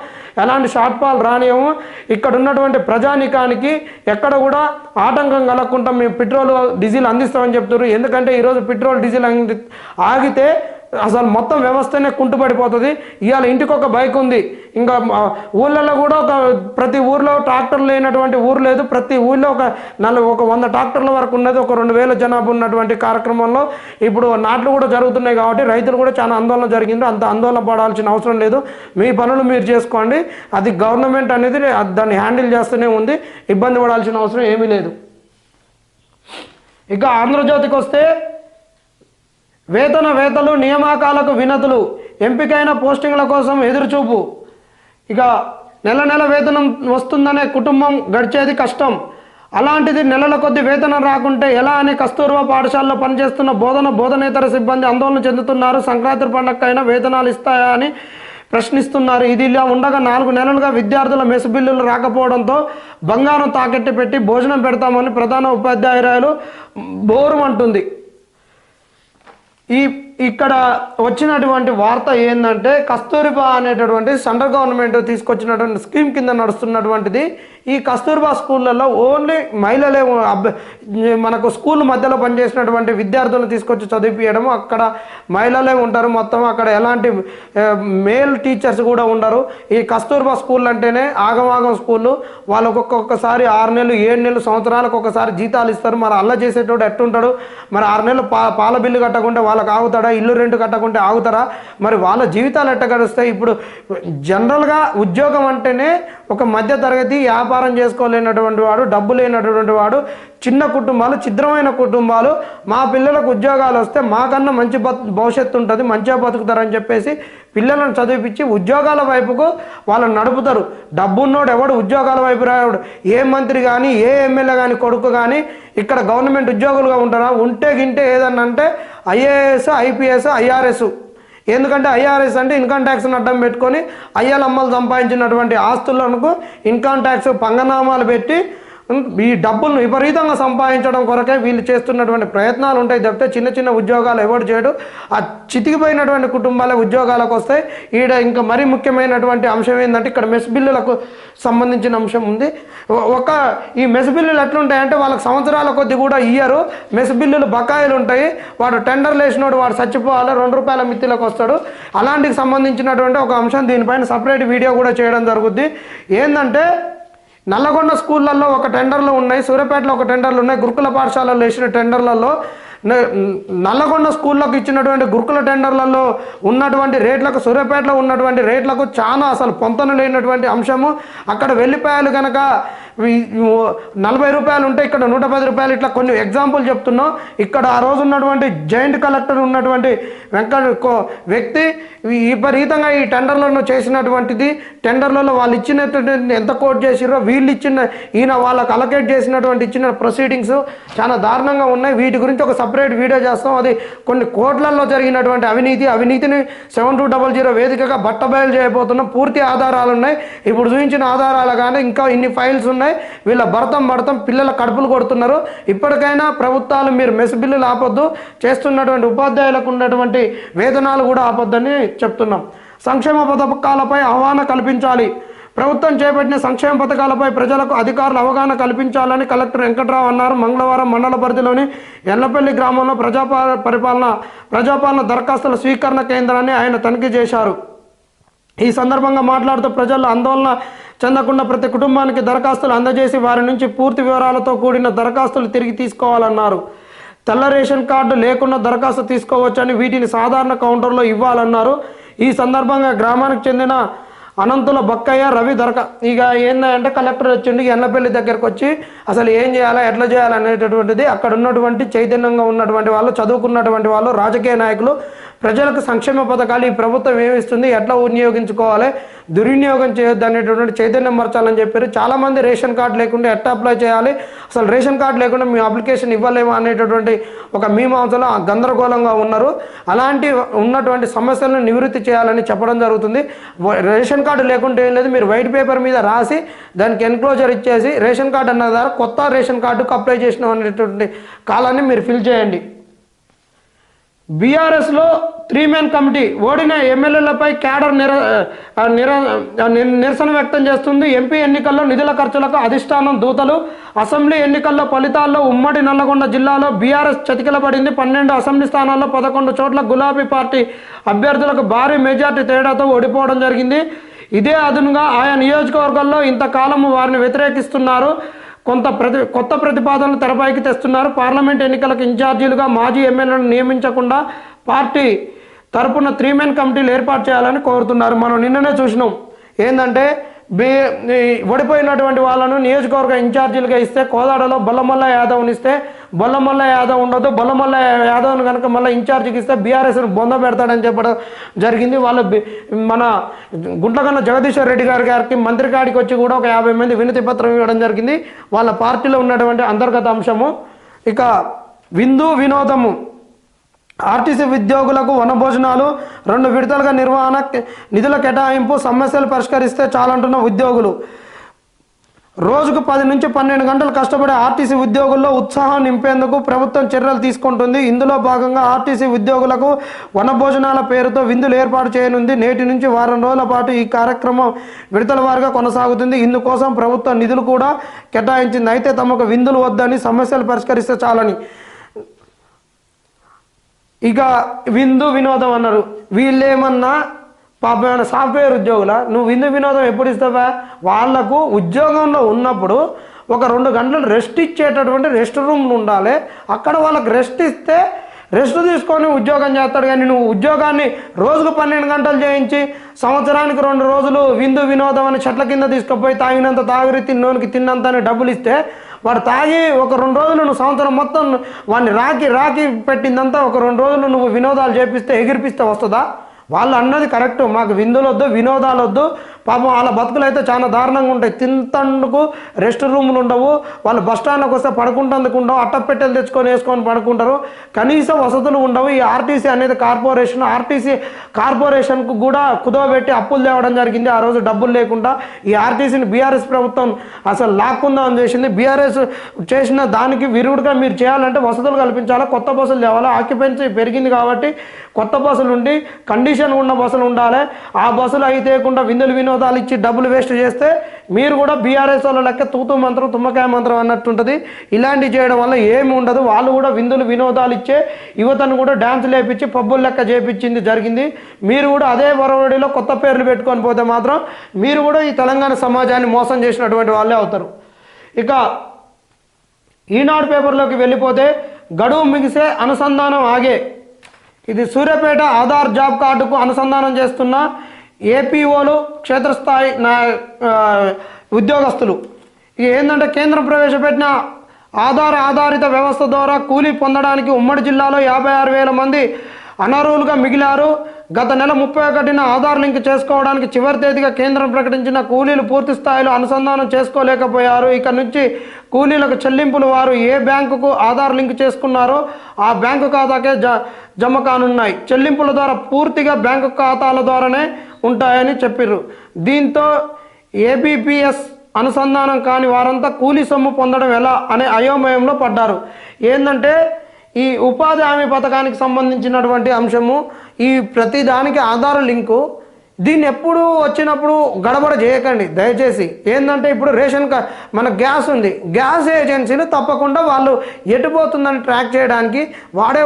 ఎలాంటి షార్ట్ ఫాల్ రానియము. ఇక్కడ ఉన్నటువంటి ప్రజానికానికి ఎక్కడ కూడా ఆటంకం కలగకుండా మేము పెట్రోల్ డీజిల్ అందిస్తామని చెప్తున్నారు. ఎందుకంటే ఈరోజు పెట్రోల్ డీజిల్ ఆగితే అసలు మొత్తం వ్యవస్థనే కుంటుపడిపోతుంది. ఇవాళ ఇంటికి ఒక బైక్ ఉంది, ఇంకా ఊళ్ళల్లో కూడా ప్రతి ఊర్లో ట్రాక్టర్ లేనటువంటి ఊరు లేదు. ప్రతి ఊళ్ళో ఒక 100 ట్రాక్టర్ల వరకు ఉన్నది. ఒక 2000 జనాభా ఉన్నటువంటి కార్యక్రమంలో ఇప్పుడు నాట్లు కూడా జరుగుతున్నాయి. కాబట్టి రైతులు కూడా చాలా ఆందోళన జరిగింది. అంత ఆందోళన పడాల్సిన అవసరం లేదు, మీ పనులు మీరు చేసుకోండి. అది గవర్నమెంట్ అనేది దాన్ని హ్యాండిల్ చేస్తూనే ఉంది, ఇబ్బంది పడాల్సిన అవసరం ఏమీ లేదు. ఇక ఆంధ్రజ్యోతికి వస్తే వేతలు నియామకాలకు వినతులు, ఎంపికైన పోస్టింగ్ల కోసం ఎదురుచూపు. ఇక నెల వేతనం వస్తుందనే కుటుంబం గడిచేది కష్టం. అలాంటిది నెలల కొద్ది వేతనం రాకుంటే ఎలా అని కస్తూర్బా పాఠశాలలో పనిచేస్తున్న బోధనేతర సిబ్బంది ఆందోళన చెందుతున్నారు. సంక్రాంతి పండగకైనా వేతనాలు ఇస్తాయా అని ప్రశ్నిస్తున్నారు. ఇది ఇలా ఉండగా 4 నెలలుగా విద్యార్థుల మెస్ బిల్లులు రాకపోవడంతో బంగారం తాకట్టు పెట్టి భోజనం పెడతామని ప్రధాన ఉపాధ్యాయురాలు బోరుమంటుంది. ఇక్కడ వచ్చినటువంటి వార్త ఏంటంటే కస్తూర్బా అనేటటువంటి సెంట్రల్ గవర్నమెంట్ తీసుకొచ్చినటువంటి స్కీమ్ కింద నడుస్తున్నటువంటిది. ఈ కస్తూర్బా స్కూళ్ళల్లో ఓన్లీ మహిళలే మనకు స్కూల్ మధ్యలో పనిచేసినటువంటి విద్యార్థులను తీసుకొచ్చి చదివించడం, అక్కడ మహిళలే ఉంటారు మొత్తం. అక్కడ ఎలాంటి మేల్ టీచర్స్ కూడా ఉండరు. ఈ కస్తూర్బా స్కూల్ అంటేనే ఆగమాగం స్కూళ్ళు. వాళ్ళకు ఒక్కొక్కసారి 6 నెలలు 7 నెలలు సంవత్సరాలకు ఒకసారి జీతాలు ఇస్తారు. మరి అల్ల చేసేటోడు ఎట్టుంటాడు? మరి 6 నెలలు పాల బిల్లు కట్టకుంటే వాళ్ళకి ఆగుతాడా? ఇల్లు రెంట్ కట్టకుంటే ఆగుతారా? మరి వాళ్ళ జీవితాలు ఎట్ట గడుస్తాయి? ఇప్పుడు జనరల్గా ఉద్యోగం అంటేనే ఒక మధ్య తరగతి వ్యాపారం చేసుకోలేనటువంటి వాడు, డబ్బు లేనటువంటి వాడు, చిన్న కుటుంబాలు, ఛిద్రమైన కుటుంబాలు, మా పిల్లలకు ఉద్యోగాలు వస్తే మాకన్నా మంచి భవిష్యత్తు ఉంటుంది, మంచిగా బతుకుతారని చెప్పేసి పిల్లలను చదివిపించి ఉద్యోగాల వైపుకు వాళ్ళని నడుపుతారు. డబ్బున్నోడు ఎవడు ఉద్యోగాల వైపు రాడు. ఏ మంత్రి కానీ ఏ ఎమ్మెల్యే కానీ కొడుకు కానీ ఇక్కడ గవర్నమెంట్ ఉద్యోగులుగా ఉంటారా? ఉంటే గింటే ఏదన్నా అంటే ఐఏఎస్, ఐపీఎస్, ఐఆర్ఎస్. ఎందుకంటే ఐఆర్ఎస్ అంటే ఇన్కమ్ ట్యాక్స్ని అడ్డం పెట్టుకొని అయ్యలమ్మలు సంపాదించినటువంటి ఆస్తులకు ఇన్కమ్ ట్యాక్స్ పంగనామాలు పెట్టి ఈ డబ్బులను విపరీతంగా సంపాదించడం కొరకే వీళ్ళు చేస్తున్నటువంటి ప్రయత్నాలు ఉంటాయి తప్పితే చిన్న చిన్న ఉద్యోగాలు ఎవరు చేయడు. ఆ చితికిపోయినటువంటి కుటుంబాలే ఉద్యోగాలకు వస్తాయి. ఈడ ఇంకా మరీ ముఖ్యమైనటువంటి అంశం ఏంటంటే ఇక్కడ మెస్ బిల్లులకు సంబంధించిన అంశం ఉంది. ఈ మెస్ బిల్లులు ఎట్లుంటాయంటే వాళ్ళకి సంవత్సరాల కొద్ది కూడా ఇయ్యరు. మెస్ బిల్లులు బకాయిలు ఉంటాయి. వాడు టెండర్లు వేసినోడు వాడు చచ్చిపోవాలి, ₹2 మిత్తిలోకి వస్తాడు. అలాంటికి సంబంధించినటువంటి ఒక అంశం దీనిపైన సపరేట్ వీడియో కూడా చేయడం జరుగుద్ది. ఏంటంటే నల్లగొండ స్కూళ్ళల్లో ఒక టెండర్లు ఉన్నాయి, సూర్యాపేటలో ఒక టెండర్లు ఉన్నాయి, గురుకుల పాఠశాలలో వేసిన టెండర్లలో నల్లగొండ స్కూళ్ళకు ఇచ్చినటువంటి గురుకుల టెండర్లలో ఉన్నటువంటి రేట్లకు సూర్యాపేటలో ఉన్నటువంటి రేట్లకు చాలా అసలు పొంతన లేనటువంటి అంశము. అక్కడ వెల్లిపాయలు కనుక ₹40 ఉంటే ఇక్కడ ₹110. ఇట్లా కొన్ని ఎగ్జాంపుల్ చెప్తున్నాం. ఇక్కడ ఆ రోజు ఉన్నటువంటి జాయింట్ కలెక్టర్ ఉన్నటువంటి వ్యక్తి విపరీతంగా ఈ టెండర్లను చేసినటువంటిది. టెండర్లలో వాళ్ళు ఇచ్చినటువంటి ఎంత కోట్ చేసిరో వీళ్ళు ఈయన వాళ్ళకు అలొకేట్ చేసినటువంటి ఇచ్చిన ప్రొసీడింగ్స్ చాలా దారుణంగా ఉన్నాయి. వీటి గురించి ఒక సపరేట్ వీడియో చేస్తాం. అది కొన్ని కోట్లలో జరిగినటువంటి అవినీతిని 7200 వేదికగా బట్టబయలు చేయబోతున్నాం. పూర్తి ఆధారాలు ఉన్నాయి. ఇప్పుడు చూపించిన ఆధారాలు కానీ ఇంకా ఇన్ని ఫైల్స్ ఉన్నాయి. మొదలై వీళ్ళ భరతం పిల్లల కడుపులు కొడుతున్నారు. ఇప్పటికైనా ప్రభుత్వాలు మీరు మెస్ బిల్లులు ఆపొద్దు, చేస్తున్నటువంటి ఉపాధ్యాయులకు ఉన్నటువంటి వేతనాలు కూడా ఆపొద్దని చెప్తున్నాం. సంక్షేమ పథకాలపై అవగాహన కల్పించాలి. ప్రభుత్వం చేపట్టిన సంక్షేమ పథకాలపై ప్రజలకు అధికారులు అవగాహన కల్పించాలని కలెక్టర్ వెంకట్రావు అన్నారు. మంగళవారం మండల పరిధిలోని ఎల్లపల్లి గ్రామంలో ప్రజాపాలన దరఖాస్తుల స్వీకరణ కేంద్రాన్ని ఆయన తనిఖీ చేశారు. ఈ సందర్భంగా మాట్లాడుతూ ప్రజలు ఆందోళన చెందకుండా ప్రతి కుటుంబానికి దరఖాస్తులు అందజేసి వారి నుంచి పూర్తి వివరాలతో కూడిన దరఖాస్తులు తిరిగి తీసుకోవాలన్నారు. తెల్ల రేషన్ కార్డు లేకుండా దరఖాస్తు తీసుకోవచ్చని, వీటిని సాధారణ కౌంటర్లో ఇవ్వాలన్నారు. ఈ సందర్భంగా గ్రామానికి చెందిన అనంతుల బక్కయ్య రవి ఇక ఏంటంటే కలెక్టర్ వచ్చిండి ఎన్నపల్లి దగ్గరకు వచ్చి అసలు ఏం చేయాలా ఎట్లా చేయాలి అనేటటువంటిది అక్కడ ఉన్నటువంటి చైతన్యంగా ఉన్నటువంటి వాళ్ళు, చదువుకున్నటువంటి వాళ్ళు, రాజకీయ నాయకులు ప్రజలకు సంక్షేమ పథకాలు ఈ ప్రభుత్వం ఏమిస్తుంది, ఎట్లా వినియోగించుకోవాలి, దుర్వినియోగం చేయొద్దు అనేటటువంటి చైతన్యం మర్చాలని చెప్పారు. చాలామంది రేషన్ కార్డు లేకుండా ఎట్లా అప్లై చేయాలి, అసలు రేషన్ కార్డు లేకుండా మేము అప్లికేషన్ ఇవ్వలేము అనేటటువంటి ఒక మీమాంసలో గందరగోళంగా ఉన్నారు. అలాంటి ఉన్నటువంటి సమస్యలను నివృత్తి చేయాలని చెప్పడం జరుగుతుంది. రేషన్ కార్డు లేకుంటే ఏం లేదు, మీరు వైట్ పేపర్ మీద రాసి దానికి ఎన్క్లోజర్ ఇచ్చేసి రేషన్ కార్డు అన్న ద్వారా కొత్త రేషన్ కార్డుకు అప్లై చేసిన అనేటువంటి కాలాన్ని మీరు ఫిల్ చేయండి. బీఆర్ఎస్లో 3 మెన్ కమిటీ ఓడిన ఎమ్మెల్యేలపై క్యాడర్ నిరసన వ్యక్తం చేస్తుంది. ఎంపీ ఎన్నికల్లో నిధుల ఖర్చులకు అధిష్టానం దూతలు. అసెంబ్లీ ఎన్నికల్లో ఫలితాల్లో ఉమ్మడి నల్లగొండ జిల్లాలో బీఆర్ఎస్ చతికిలబడింది. 12 అసెంబ్లీ స్థానాల్లో 11 చోట్ల గులాబీ పార్టీ అభ్యర్థులకు భారీ మెజార్టీ తేడాతో ఓడిపోవడం జరిగింది. ఇదే అదునుగా ఆయా నియోజకవర్గాల్లో ఇంతకాలము వారిని వ్యతిరేకిస్తున్నారు. కొత్త ప్రతిపాదనలు తెరపైకి తెస్తున్నారు. పార్లమెంట్ ఎన్నికలకు ఇన్ఛార్జీలుగా మాజీ ఎమ్మెల్యేలను నియమించకుండా పార్టీ తరపున 3 మెన్ కమిటీలు ఏర్పాటు చేయాలని కోరుతున్నారు. మనం నిన్ననే చూసినాం ఏంటంటే ఓడిపోయినటువంటి వాళ్ళను నియోజకవర్గ ఇన్ఛార్జీలుగా ఇస్తే కోదాడలో బొల్లమల్ల యాదవ్ని ఇస్తే బొల్లమల్ల యాదవ్ ఉండదు, బొల్లమల్ల యాదవ్ని కనుక మళ్ళీ ఇన్ఛార్జికి ఇస్తే బీఆర్ఎస్ను బొంద పెడతాడని చెప్పడం జరిగింది. వాళ్ళు మన గుంట్లకన్న జగదీశ్వర్ రెడ్డి గారికి మంత్రి కాడికి వచ్చి కూడా ఒక 50 మంది వినతి పత్రం ఇవ్వడం జరిగింది. వాళ్ళ పార్టీలో ఉన్నటువంటి అంతర్గత అంశము. ఇక విందు వినోదము, ఆర్టీసీ ఉద్యోగులకు వనభోజనాలు 2 విడతలుగా నిర్వహణ, నిధుల కేటాయింపు, సమస్యలు పరిష్కరిస్తే చాలంటున్న ఉద్యోగులు. రోజుకు 10 నుంచి 12 గంటలు కష్టపడే ఆర్టీసీ ఉద్యోగుల్లో ఉత్సాహం నింపేందుకు ప్రభుత్వం చర్యలు తీసుకుంటుంది. ఇందులో భాగంగా ఆర్టీసీ ఉద్యోగులకు వనభోజనాల పేరుతో విందులు ఏర్పాటు చేయనుంది. నేటి నుంచి వారం రోజుల పాటు ఈ కార్యక్రమం విడతల వారీగా కొనసాగుతుంది. ఇందుకోసం ప్రభుత్వం నిధులు కూడా కేటాయించింది. అయితే తమకు విందులు వద్దని, సమస్యలు పరిష్కరిస్తే చాలని. ఇక విందు వినోదం అన్నారు. వీళ్ళేమన్నా పాపమైన సాఫ్ట్వేర్ ఉద్యోగుల, నువ్వు విందు వినోదం ఎప్పుడు ఇస్తావా? వాళ్లకు ఉద్యోగంలో ఉన్నప్పుడు ఒక 2 గంటలు రెస్ట్ ఇచ్చేటటువంటి రెస్ట్ రూమ్లు ఉండాలి. అక్కడ వాళ్ళకి రెస్ట్ ఇస్తే రెస్ట్ తీసుకొని ఉద్యోగం చేస్తాడు. కానీ నువ్వు ఉద్యోగాన్ని రోజుకు 12 గంటలు చేయించి సంవత్సరానికి 2 రోజులు విందు వినోదం అని చెట్ల కింద తీసుకుపోయి తాగినంత తాగిరి, తిన్నోనికి తిన్నంత అని డబ్బులు ఇస్తే వాడు తాగి ఒక 2 రోజులు నువ్వు సంవత్సరం మొత్తం వాడిని రాకి పెట్టిందంతా ఒక 2 రోజులు నువ్వు వినోదాలు చేపిస్తే ఎగిరిపిస్తే వస్తుందా? వాళ్ళు అన్నది కరెక్ట్, మాకు విందులు వద్దు, వినోదాలు వద్దు. పాపం వాళ్ళ బతుకులు అయితే చాలా దారుణంగా ఉంటాయి. తింతందుకు రెస్ట్ రూమ్లు ఉండవు, వాళ్ళు బస్టాండ్లోకి వస్తే పడుకుంటందుకు ఉండవు, అట్టపెట్టెలు తెచ్చుకొని వేసుకొని పడుకుంటారు, కనీసం వసతులు ఉండవు. ఈ ఆర్టీసీ అనేది కార్పొరేషన్, ఆర్టీసీ కార్పొరేషన్కు కూడా కుదవబెట్టి అప్పులు తేవడం జరిగింది ఆ రోజు డబ్బులు లేకుండా. ఈ ఆర్టీసీని బీఆర్ఎస్ ప్రభుత్వం అసలు లాక్కుందామని చేసింది. బీఆర్ఎస్ చేసిన దానికి విరుగుడుగా మీరు చేయాలంటే వసతులు కల్పించాలి, కొత్త బస్సులు తేవాలి. ఆక్యుపెన్సీ పెరిగింది కాబట్టి కొత్త బస్సులు ఉండి కండిషన్ ఉన్న బస్సులు ఉండాలి. ఆ బస్సులు అయితే విందులు వినోదాలు ఇచ్చి డబ్బులు వేస్ట్ చేస్తే మీరు కూడా బీఆర్ఎస్ వాళ్ళ లెక్క తూతూ మంత్రం తుమ్మకాయ మంత్రం అన్నట్టుంటుంది. ఇలాంటివి చేయడం వల్ల ఏమి ఉండదు. వాళ్ళు కూడా విందులు వినోదాలు ఇచ్చే యువతను కూడా డ్యాన్స్ లేపించి పబ్బులు లెక్క చేపించింది జరిగింది. మీరు కూడా అదే వరవడిలో కొత్త పేర్లు పెట్టుకొని పోతే మాత్రం మీరు కూడా ఈ తెలంగాణ సమాజాన్ని మోసం చేసినటువంటి వాళ్ళే అవుతారు. ఇక ఈనాడు పేపర్లోకి వెళ్ళిపోతే గడువు ముగిసే అనుసంధానం ఆగే. ఇది సూర్యాపేట ఆధార్ జాబ్ కార్డుకు అనుసంధానం చేస్తున్న ఏపీఓలు, క్షేత్రస్థాయి ఉద్యోగస్తులు. ఇక ఏంటంటే కేంద్రం ప్రవేశపెట్టిన ఆధారిత వ్యవస్థ ద్వారా కూలీ పొందడానికి ఉమ్మడి జిల్లాలో 56,000 మంది అనర్హులుగా మిగిలారు. గత నెల 31న ఆధార్ లింక్ చేసుకోవడానికి చివరి తేదీగా కేంద్రం ప్రకటించిన కూలీలు పూర్తి స్థాయిలో అనుసంధానం చేసుకోలేకపోయారు. ఇక నుంచి కూలీలకు చెల్లింపులు వారు ఏ బ్యాంకుకు ఆధార్ లింక్ చేసుకున్నారో ఆ బ్యాంకు ఖాతాకే జమ కానున్నాయి. చెల్లింపుల ద్వారా పూర్తిగా బ్యాంకు ఖాతాల ద్వారానే ఉంటాయని చెప్పారు. దీంతో ఏబిపిఎస్ అనుసంధానం కాని వారంతా కూలీ సొమ్ము పొందడం ఎలా అనే అయోమయంలో పడ్డారు. ఏంటంటే ఈ ఉపాధి హామీ పథకానికి సంబంధించినటువంటి అంశము, ఈ ప్రతిదానికి ఆధార్ లింకు, దీన్ని ఎప్పుడు వచ్చినప్పుడు గడబడ చేయకండి దయచేసి. ఏంటంటే ఇప్పుడు రేషన్ కార్డ్ మన గ్యాస్ ఉంది, గ్యాస్ ఏజెన్సీలు తప్పకుండా వాళ్ళు ఎటుపోతుందని ట్రాక్ చేయడానికి,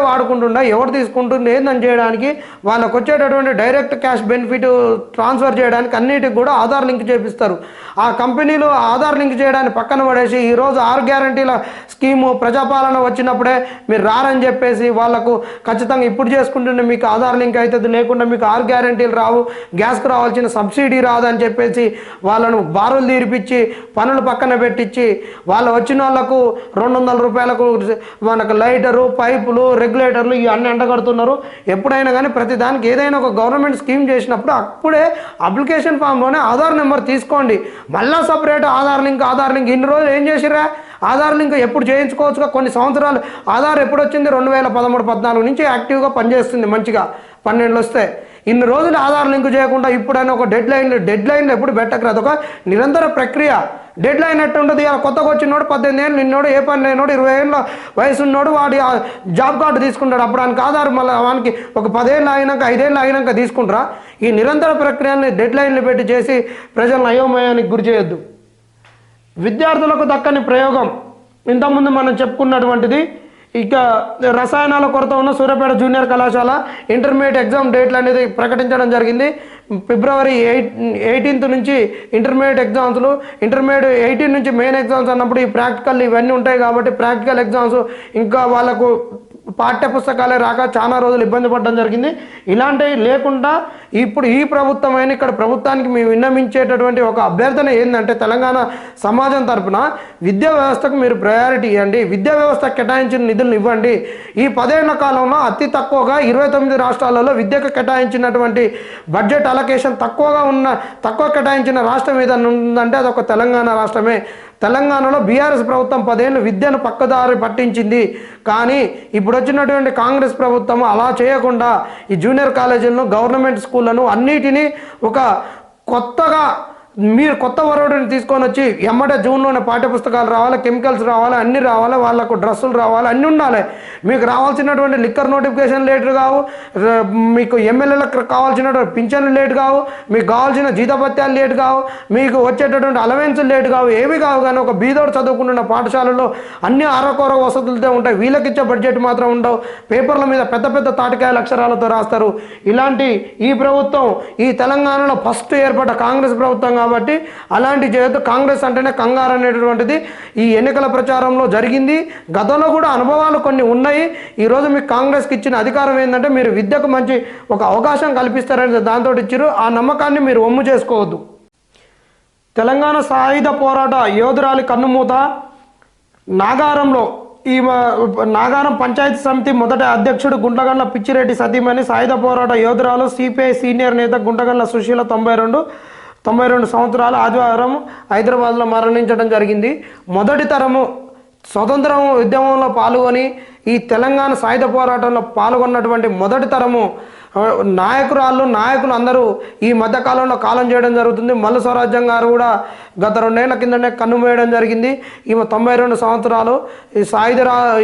వాడుకుంటుండే ఎవరు తీసుకుంటుంది ఏందని చేయడానికి, వాళ్ళకు వచ్చేటటువంటి డైరెక్ట్ క్యాష్ బెనిఫిట్ ట్రాన్స్ఫర్ చేయడానికి అన్నిటికి కూడా ఆధార్ లింక్ చేపిస్తారు. ఆ కంపెనీలు ఆధార్ లింక్ చేయడానికి పక్కన పడేసి ఈరోజు 6 గ్యారంటీల స్కీము ప్రజాపాలన వచ్చినప్పుడే మీరు రారని చెప్పేసి వాళ్ళకు ఖచ్చితంగా ఇప్పుడు చేసుకుంటుండే మీకు ఆధార్ లింక్ అవుతుంది, లేకుండా మీకు 6 గ్యారంటీలు రావు, గ్యాస్కు రావాల్సిన సబ్సిడీ రాదని చెప్పేసి వాళ్ళను బారులు తీరిపించి పనులు పక్కన పెట్టించి వాళ్ళు వచ్చిన వాళ్ళకు 200 రూపాయలకు మనకు లైటరు, పైపులు, రెగ్యులేటర్లు ఇవన్నీ అంటగడుతున్నారు. ఎప్పుడైనా కానీ ప్రతి దానికి ఏదైనా ఒక గవర్నమెంట్ స్కీమ్ చేసినప్పుడు అప్పుడే అప్లికేషన్ ఫామ్లోనే ఆధార్ నెంబర్ తీసుకోండి. మళ్ళీ సపరేట్ ఆధార్ లింక్ ఇన్ని రోజులు ఏం చేసిరా? ఆధార్ లింక్ ఎప్పుడు చేయించుకోవచ్చుగా, కొన్ని సంవత్సరాలు. ఆధార్ ఎప్పుడు వచ్చింది? 2013-14 నుంచి యాక్టివ్గా పనిచేస్తుంది మంచిగా, 12 వస్తే. ఇన్ని రోజులు ఆధార్ లింక్ చేయకుండా ఇప్పుడైనా ఒక డెడ్ లైన్లు ఎప్పుడు పెట్టకరు. అదొక నిరంతర ప్రక్రియ. డెడ్ లైన్ ఎట్టు ఉంటుంది? కొత్తగా వచ్చినోడు 18 ఏళ్ళు నిన్నోడు, ఏ పని లేనోడు, 20 ఏళ్ళ వయసు ఉన్నోడు వాడి జాబ్ కార్డు తీసుకుంటాడు. అప్పుడు ఆయనకి ఆధార్ మళ్ళీ వానికి ఒక 10 ఏళ్ళు అయినాక 5 ఏళ్ళు అయినాక తీసుకుంటారా? ఈ నిరంతర ప్రక్రియని డెడ్ లైన్లు పెట్టి చేసి ప్రజలను అయోమయానికి గురి చేయొద్దు. విద్యార్థులకు దక్కని ప్రయోగం ఇంతకుముందు మనం చెప్పుకున్నటువంటిది. ఇక రసాయనాల కొరత ఉన్న సూర్యాపేట జూనియర్ కళాశాల ఇంటర్మీడియట్ ఎగ్జామ్ డేట్లు అనేది ప్రకటించడం జరిగింది. ఫిబ్రవరి 18 నుంచి ఇంటర్మీడియట్ ఎగ్జామ్స్లు, ఇంటర్మీడియట్ 18 నుంచి మెయిన్ ఎగ్జామ్స్ అన్నప్పుడు ఈ ప్రాక్టికల్ ఇవన్నీ ఉంటాయి కాబట్టి ప్రాక్టికల్ ఎగ్జామ్స్ ఇంకా వాళ్ళకు పాఠ్య పుస్తకాలే రాక చాలా రోజులు ఇబ్బంది పడడం జరిగింది. ఇలాంటివి లేకుండా ఇప్పుడు ఈ ప్రభుత్వమైన ఇక్కడ ప్రభుత్వానికి మేము విన్నమించేటటువంటి ఒక అభ్యర్థన ఏంటంటే, తెలంగాణ సమాజం తరఫున విద్యా వ్యవస్థకు మీరు ప్రయారిటీ ఇవ్వండి, విద్యా వ్యవస్థ కేటాయించిన నిధులను ఇవ్వండి. ఈ 10 ఏళ్ల కాలంలో అతి తక్కువగా 29 రాష్ట్రాలలో విద్యకు కేటాయించినటువంటి బడ్జెట్ అలొకేషన్ తక్కువ కేటాయించిన రాష్ట్రం ఏదైనా ఉందంటే అదొక తెలంగాణ రాష్ట్రమే. తెలంగాణలో బీఆర్ఎస్ ప్రభుత్వం 10 ఏళ్ళు విద్యను పక్కదారి పట్టించింది. కానీ ఇప్పుడు వచ్చినటువంటి కాంగ్రెస్ ప్రభుత్వం అలా చేయకుండా ఈ జూనియర్ కాలేజీలను, గవర్నమెంట్ స్కూళ్ళను అన్నిటినీ ఒక కొత్తగా మీరు కొత్త వరవడిని తీసుకొని వచ్చి ఎమ్మటే జూన్లోనే పాఠ్యపుస్తకాలు రావాలి, కెమికల్స్ రావాలి, అన్నీ రావాలి, వాళ్ళకు డ్రెస్సులు రావాలి, అన్నీ ఉండాలి. మీకు రావాల్సినటువంటి లిక్కర్ నోటిఫికేషన్ లేటు కావు, మీకు ఎమ్మెల్యేలకు కావాల్సినటువంటి పింఛన్లు లేటు కావు, మీకు కావాల్సిన జీతభత్యాలు లేటు కావు, మీకు వచ్చేటటువంటి అలవెన్సులు లేటు కావు, ఏవి కావు. కానీ ఒక బీదోడు చదువుకుంటున్న పాఠశాలలో అన్ని అరకొర వసతులతో ఉంటాయి. వీళ్ళకిచ్చే బడ్జెట్ మాత్రం ఉండవు. పేపర్ల మీద పెద్ద పెద్ద తాటికాయల అక్షరాలతో రాస్తారు. ఇలాంటి ఈ ప్రభుత్వం ఈ తెలంగాణలో ఫస్ట్ ఏర్పడ్డ కాంగ్రెస్ ప్రభుత్వం కాబట్టి అలాంటి చేయొద్దు. కాంగ్రెస్ అంటేనే కంగారు అనేటటువంటిది ఈ ఎన్నికల ప్రచారంలో జరిగింది. గతంలో కూడా అనుభవాలు కొన్ని ఉన్నాయి. ఈరోజు మీకు కాంగ్రెస్కి ఇచ్చిన అధికారం ఏంటంటే మీరు విద్యకు మంచి ఒక అవకాశం కల్పిస్తారని దాంతో ఇచ్చారు. ఆ నమ్మకాన్ని మీరు ఒమ్ము చేసుకోవద్దు. తెలంగాణ సాయుధ పోరాట యోధురాలి కన్నుమూత. నాగారంలో ఈ నాగారం పంచాయతీ సమితి మొదటి అధ్యక్షుడు గుంటగండ్ల పిచ్చిరెడ్డి సతీమణి సాయుధ పోరాట యోధురాలు సిపిఐ సీనియర్ నేత గుంటగండ్ల సుశీల 92 సంవత్సరాలు ఆదివారం హైదరాబాద్లో మరణించడం జరిగింది. మొదటి తరము స్వతంత్ర ఉద్యమంలో పాల్గొని ఈ తెలంగాణ సాయుధ పోరాటంలో పాల్గొన్నటువంటి మొదటి తరము నాయకులు అందరూ ఈ మధ్యకాలంలో కాలం చేయడం జరుగుతుంది. మల్లు స్వరాజ్యం గారు కూడా గత 2 ఏళ్ల కిందనే కన్నుమూయడం జరిగింది. ఈమె 92 సంవత్సరాలు.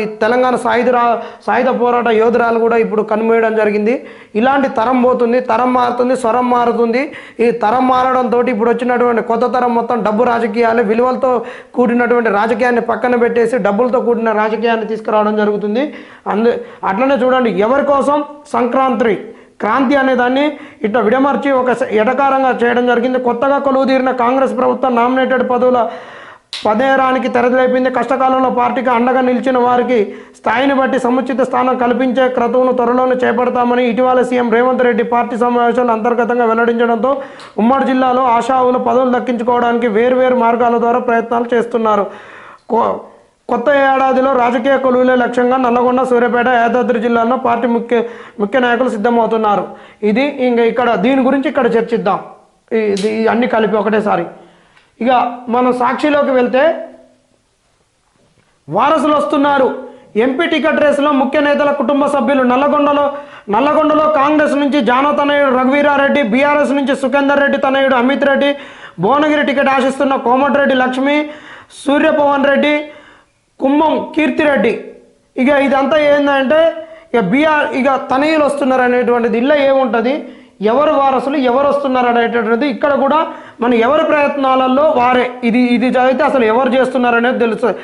ఈ తెలంగాణ సాయుధ పోరాట యోధురాలు కూడా ఇప్పుడు కన్నుమూయడం జరిగింది. ఇలాంటి తరం పోతుంది, తరం మారుతుంది, స్వరం మారుతుంది. ఈ తరం మారడంతో ఇప్పుడు వచ్చినటువంటి కొత్త తరం మొత్తం డబ్బు రాజకీయాలు, విలువలతో కూడినటువంటి రాజకీయాన్ని పక్కన పెట్టేసి డబ్బులతో కూడిన రాజకీయాన్ని తీసుకురావడం జరుగుతుంది. అట్లనే చూడండి, ఎవరి కోసం క్రాంతి అనే దాన్ని ఇట్లా విడమర్చి ఒక ఎటకారంగా చేయడం జరిగింది. కొత్తగా కొలువుదీరిన కాంగ్రెస్ ప్రభుత్వం నామినేటెడ్ పదవుల పదేరానికి తెరలేపింది. కష్టకాలంలో పార్టీకి అండగా నిలిచిన వారికి స్థాయిని బట్టి సముచిత స్థానం కల్పించే క్రతువును త్వరలోనే చేపడతామని ఇటీవల సీఎం రేవంత్ రెడ్డి పార్టీ సమావేశాలు అంతర్గతంగా వెల్లడించడంతో ఉమ్మడి జిల్లాలో ఆశావులు పదవులు దక్కించుకోవడానికి వేర్వేరు మార్గాల ద్వారా ప్రయత్నాలు చేస్తున్నారు. కొత్త ఏడాదిలో రాజకీయ కొలువులే లక్ష్యంగా నల్లగొండ, సూర్యాపేట, యాదాద్రి జిల్లాల్లో పార్టీ ముఖ్య నాయకులు సిద్ధమవుతున్నారు. ఇది ఇక్కడ దీని గురించి ఇక్కడ చర్చిద్దాం. ఇది అన్ని కలిపి ఒకటేసారి. ఇక మనం సాక్షిలోకి వెళ్తే వారసులు వస్తున్నారు. ఎంపీ టికెట్ రేసులో ముఖ్య నేతల కుటుంబ సభ్యులు. నల్లగొండలో కాంగ్రెస్ నుంచి జానో తనయుడు రఘువీరారెడ్డి, బీఆర్ఎస్ నుంచి సుఖేందర్ రెడ్డి తనయుడు అమిత్ రెడ్డి, భువనగిరి టికెట్ ఆశిస్తున్న కోమటిరెడ్డి లక్ష్మి, సూర్యపవన్ రెడ్డి, కుమ్మం కీర్తిరెడ్డి. ఇక ఇదంతా ఏంటంటే ఇక తనయులు వస్తున్నారు అనేటువంటిది. ఇలా ఏముంటుంది, ఎవరు వారసులు ఎవరు వస్తున్నారు అనేటటువంటిది ఇక్కడ కూడా మన ఎవరి ప్రయత్నాలలో వారే. ఇది చదివితే అసలు ఎవరు చేస్తున్నారు అనేది తెలుస్తుంది.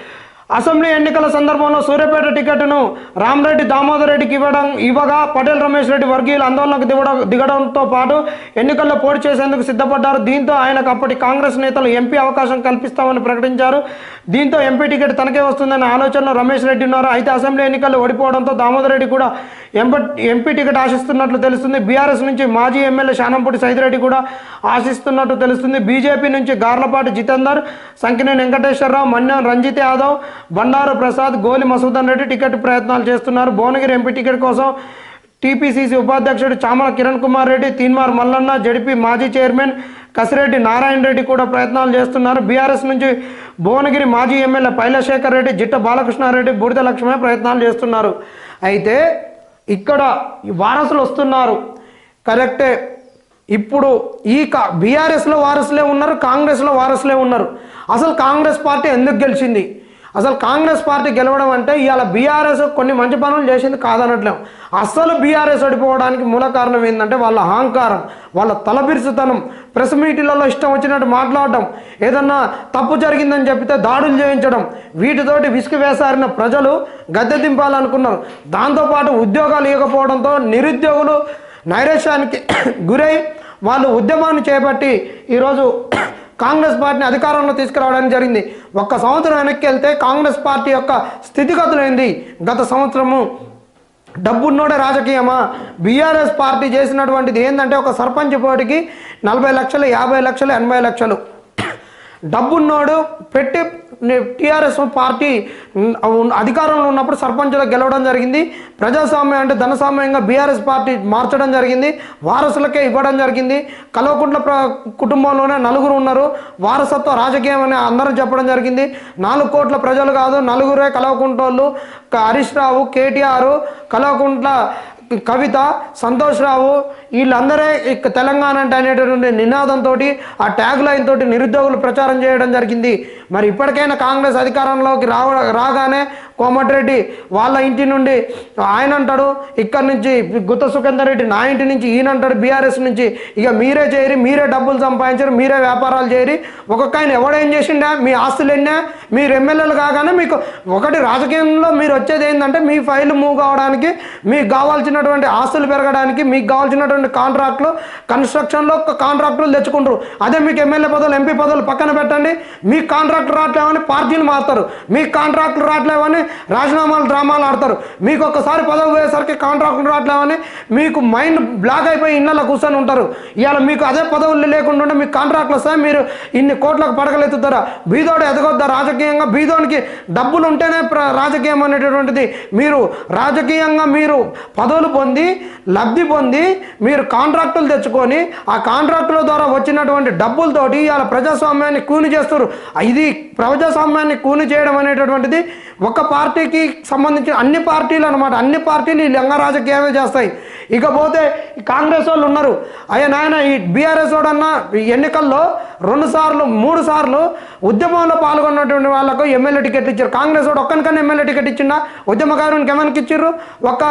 అసెంబ్లీ ఎన్నికల సందర్భంలో సూర్యాపేట టికెట్ను రామరెడ్డి దామోదర్ రెడ్డికి ఇవ్వగా పటేల్ రమేష్ రెడ్డి వర్గీయులు ఆందోళనకు దిగడంతో పాటు ఎన్నికల్లో పోటీ చేసేందుకు సిద్ధపడ్డారు. దీంతో ఆయనకు అప్పటి కాంగ్రెస్ నేతలు ఎంపీ అవకాశం కల్పిస్తామని ప్రకటించారు. దీంతో ఎంపీ టికెట్ తనకే వస్తుందనే ఆలోచనలో రమేష్ రెడ్డి ఉన్నారు. అయితే అసెంబ్లీ ఎన్నికల్లో ఓడిపోవడంతో దామోదర్ రెడ్డి కూడా ఎంపీ టికెట్ ఆశిస్తున్నట్లు తెలుస్తుంది. బీఆర్ఎస్ నుంచి మాజీ ఎమ్మెల్యే శానంపూడి సైదిరెడ్డి కూడా ఆశిస్తున్నట్టు తెలుస్తుంది. బీజేపీ నుంచి గార్లపాటి జితేందర్, సంకినేని వెంకటేశ్వరరావు, మన్యం రంజిత్ యాదవ్, బండారు ప్రసాద్, గోలి మసూదన్ రెడ్డి టికెట్ ప్రయత్నాలు చేస్తున్నారు. భువనగిరి ఎంపీ టికెట్ కోసం టీపీసీసీ ఉపాధ్యక్షుడు చామల కిరణ్ కుమార్ రెడ్డి, తీన్మార్ మల్లన్న, జడిపి మాజీ చైర్మన్ కసిరెడ్డి నారాయణ రెడ్డి కూడా ప్రయత్నాలు చేస్తున్నారు. బీఆర్ఎస్ నుంచి భువనగిరి మాజీ ఎమ్మెల్యే పైలశేఖర్ రెడ్డి, జిట్ట బాలకృష్ణారెడ్డి, బూడిద లక్ష్మే ప్రయత్నాలు చేస్తున్నారు. అయితే ఇక్కడ వారసులు వస్తున్నారు, కరెక్టే. ఇప్పుడు బీఆర్ఎస్లో వారసులే ఉన్నారు, కాంగ్రెస్లో వారసులే ఉన్నారు. అసలు కాంగ్రెస్ పార్టీ ఎందుకు గెలిచింది? అసలు కాంగ్రెస్ పార్టీ గెలవడం అంటే ఇవాళ బీఆర్ఎస్ కొన్ని మంచి పనులు చేసింది కాదనట్లేము. అసలు బీఆర్ఎస్ ఓడిపోవడానికి మూల కారణం ఏంటంటే వాళ్ళ అహంకారం, వాళ్ళ తలబిరుసుతనం, ప్రెస్ మీటింగ్లలో ఇష్టం వచ్చినట్టు మాట్లాడడం, ఏదన్నా తప్పు జరిగిందని చెప్పితే దాడులు చేయించడం, వీటితోటి విసుగు వేసారిన ప్రజలు గద్దె దింపాలనుకున్నారు. దాంతోపాటు ఉద్యోగాలు ఇవ్వకపోవడంతో నిరుద్యోగులు నైరాశ్యానికి గురై వాళ్ళు ఉద్యమాన్ని చేపట్టి ఈరోజు కాంగ్రెస్ పార్టీని అధికారంలో తీసుకురావడానికి జరిగింది. ఒక్క సంవత్సరం వెనక్కి వెళ్తే కాంగ్రెస్ పార్టీ యొక్క స్థితిగతులు ఏంది? గత సంవత్సరము డబ్బున్నోడే రాజకీయమా? బీఆర్ఎస్ పార్టీ చేసినటువంటిది ఏంటంటే ఒక సర్పంచ్ పోటీకి 40 లక్షలు, 50 లక్షలు, 80 లక్షలు డబ్బున్నోడు పెట్టి టీఆర్ఎస్ పార్టీ అధికారంలో ఉన్నప్పుడు సర్పంచులకు గెలవడం జరిగింది. ప్రజాస్వామ్యం అంటే ధనస్వామ్యంగా బీఆర్ఎస్ పార్టీ మార్చడం జరిగింది, వారసులకే ఇవ్వడం జరిగింది. కల్వకుంట్ల కుటుంబంలోనే 4 ఉన్నారు, వారసత్వ రాజకీయం అని అందరూ చెప్పడం జరిగింది. 4 కోట్ల ప్రజలు కాదు, 4 కల్వకుంట్లోళ్ళు, హరీష్ రావు, కేటీఆర్, కల్వకుంట్ల కవిత, సంతోష్ రావు, వీళ్ళందరే తెలంగాణ అంటే అనేటటువంటి నినాదంతో ఆ ట్యాగ్ లైన్ తోటి నిరుద్యోగులు ప్రచారం చేయడం జరిగింది. మరి ఇప్పటికైనా కాంగ్రెస్ అధికారంలోకి రాగానే కోమటిరెడ్డి వాళ్ళ ఇంటి నుండి ఆయన అంటాడు, ఇక్కడి నుంచి గుత్త సుఖేందర్ రెడ్డి నా ఇంటి నుంచి ఈయన అంటాడు, బీఆర్ఎస్ నుంచి ఇక మీరే చేయరి, మీరే డబ్బులు సంపాదించరు, మీరే వ్యాపారాలు చేయరి. ఒక్కొక్క ఆయన ఎవడేం చేసిండా, మీ ఆస్తులు ఎన్నా, మీరు ఎమ్మెల్యేలు కాగానే మీకు ఒకటి రాజకీయంలో మీరు వచ్చేది ఏంటంటే మీ ఫైల్ మూవ్ కావడానికి, మీకు కావాల్సినటువంటి ఆస్తులు పెరగడానికి, మీకు కావాల్సినటువంటి కాంట్రాక్టులు, కన్స్ట్రక్షన్లో కాంట్రాక్టులు తెచ్చుకుంటారు. అదే మీకు ఎమ్మెల్యే పదవులు, ఎంపీ పదవులు పక్కన పెట్టండి, మీకు కాంట్రాక్టులు రావట్లేవని పార్టీలు మారుతారు, మీకు కాంట్రాక్టులు రావట్లేవని రాజీనామాలు డ్రామాలు ఆడతారు. మీకు ఒక్కసారి పదవి పోయేసరికి కాంట్రాక్టులు రావట్లేవని మీకు మైండ్ బ్లాక్ అయిపోయి ఇళ్ళలో కూర్చొని ఉంటారు. ఇవాళ మీకు అదే పదవులు లేకుండా మీకు కాంట్రాక్టులు వస్తాయి, మీరు ఇన్ని కోట్లకు పడగలెత్తుతారా? బీదోడు ఎదగొద్దా రాజకీయంగా? బీదోనికి డబ్బులు ఉంటేనే రాజకీయం అనేటటువంటిది. మీరు రాజకీయంగా మీరు పదవులు పొంది లబ్ధి పొంది మీరు కాంట్రాక్టులు తెచ్చుకొని ఆ కాంట్రాక్టుల ద్వారా వచ్చినటువంటి డబ్బులతోటి ఇవాళ ప్రజాస్వామ్యాన్ని కూని చేస్తారు. ఇది ప్రజాస్వామ్యాన్ని కూని చేయడం అనేటటువంటిది ఒక పార్టీకి సంబంధించిన అన్ని పార్టీలు అనమాట. అన్ని పార్టీలు ఈ లంగ రాజకీయమే చేస్తాయి. ఇకపోతే కాంగ్రెస్ వాళ్ళు ఉన్నారు, నాయన ఈ బీఆర్ఎస్ వాడన్నా ఎన్నికల్లో 2 సార్లు 3 సార్లు ఉద్యమంలో పాల్గొన్నటువంటి వాళ్ళకు ఎమ్మెల్యే టికెట్ ఇచ్చారు. కాంగ్రెస్ వాడు ఒక్కనికన్నా ఎమ్మెల్యే టికెట్ ఇచ్చిందా? ఉద్యమకారునికి ఎవరికి ఇచ్చారు? ఒక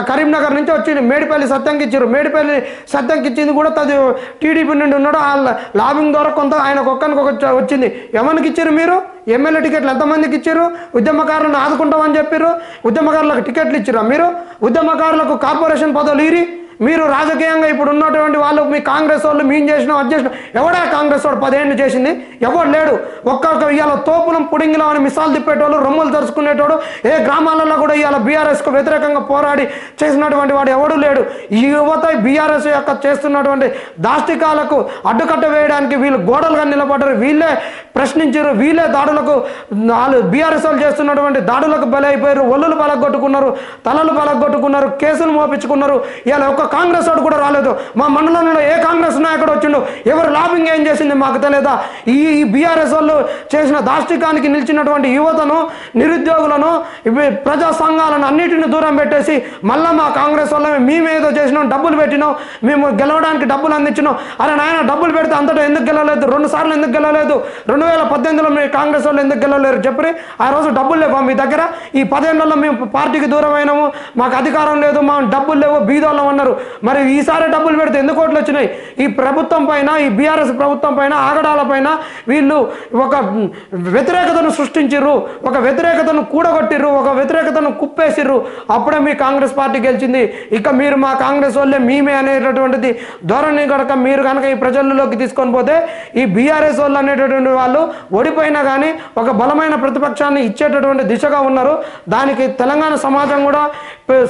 కరీంనగర్ నుంచి వచ్చింది మేడిపల్లి సత్యంకి ఇచ్చారు. మేడిపల్లి సత్యంకి ఇచ్చింది కూడా తది టీడీపీ నుండి ఉన్నాడు, ఆ లాబింగ్ ద్వారా కొంత ఆయనకు ఒక్కనికి వచ్చింది. ఎవరికి ఇచ్చారు మీరు ఎమ్మెల్యే టికెట్లు? ఎంతమందికి ఇచ్చారు? ఉద్యమకారులను ఆదుకుంటామని చెప్పారు, ఉద్యమకారులకు టికెట్లు ఇచ్చారా మీరు? ఉద్యమకారులకు కార్పొరేషన్ పదవులు ఇరి మీరు రాజకీయంగా ఇప్పుడు ఉన్నటువంటి వాళ్ళు మీ కాంగ్రెస్ వాళ్ళు మేము చేసినాం అది చేసినాం. ఎవడా కాంగ్రెస్ వాడు 10 ఏళ్ళు చేసింది? ఎవడు లేడు. ఒక్కొక్క ఇవాళ తోపులం పుడింగిలో అని మిసాలు తిప్పేటోళ్ళు, రొమ్ములు తరుచుకునేటోడు ఏ గ్రామాలలో కూడా ఇవాళ బీఆర్ఎస్కు వ్యతిరేకంగా పోరాడి చేసినటువంటి వాడు ఎవడు లేడు. ఈ యువత బీఆర్ఎస్ యొక్క చేస్తున్నటువంటి దాష్టికాలకు అడ్డుకట్ట వేయడానికి వీళ్ళు గోడలుగా నిలబడ్డారు, వీళ్ళే ప్రశ్నించారు, వీళ్ళే దాడులకు బీఆర్ఎస్ వాళ్ళు చేస్తున్నటువంటి దాడులకు బలైపోయారు. ఒళ్ళులు పలగొట్టుకున్నారు, తలలు పలగొట్టుకున్నారు, కేసులు మోపించుకున్నారు. ఇవాళ ఒక్క కాంగ్రెస్ వాడు కూడా రాలేదు. మా మండలంలో ఏ కాంగ్రెస్ నాయకుడు వచ్చిండు? ఎవరు లాబింగ్ ఏం చేసింది మాకు తెలియదా? ఈ బీఆర్ఎస్ వాళ్ళు చేసిన దాష్టికానికి నిలిచినటువంటి యువతను, నిరుద్యోగులను, ప్రజా సంఘాలను అన్నిటిని దూరం పెట్టేసి మళ్ళీ మా కాంగ్రెస్ వాళ్ళ మేమేదో చేసినాం, డబ్బులు పెట్టినాం, మేము గెలవడానికి డబ్బులు అందించినాం. అరే నాయన, డబ్బులు పెడితే అంతటా ఎందుకు గెలవలేదు? 2 సార్లు ఎందుకు గెలవలేదు? 2018లో మీ కాంగ్రెస్ వాళ్ళు ఎందుకు గెలవలేరు చెప్పి? ఆ రోజు డబ్బులు లేవా మీ దగ్గర? ఈ 10 ఏళ్లలో మేము పార్టీకి దూరం అయినాము, మాకు అధికారం లేదు, మా డబ్బులు లేవు, బీదోళ్ళం అన్నారు. మరి ఈసారి డబ్బులు పెడితే ఎందుకు ఓట్లు వచ్చినాయి? ఈ ప్రభుత్వం పైన, ఈ బీఆర్ఎస్ ప్రభుత్వం పైన, ఆగడాల పైన వీళ్ళు ఒక వ్యతిరేకతను సృష్టించిర్రు, ఒక వ్యతిరేకతను కూడగొట్టిర్రు, ఒక వ్యతిరేకతను కుప్పేసిర్రు. అప్పుడే మీ కాంగ్రెస్ పార్టీ గెలిచింది. ఇక మీరు మా కాంగ్రెస్ వాళ్ళే మేమే అనేటటువంటిది ధోరణి కనుక మీరు కనుక ఈ ప్రజల్లోకి తీసుకొని పోతే, ఈ బీఆర్ఎస్ వాళ్ళు అనేటటువంటి వాళ్ళు ఓడిపోయినా కానీ ఒక బలమైన ప్రతిపక్షాన్ని ఇచ్చేటటువంటి దిశగా ఉన్నారు. దానికి తెలంగాణ సమాజం కూడా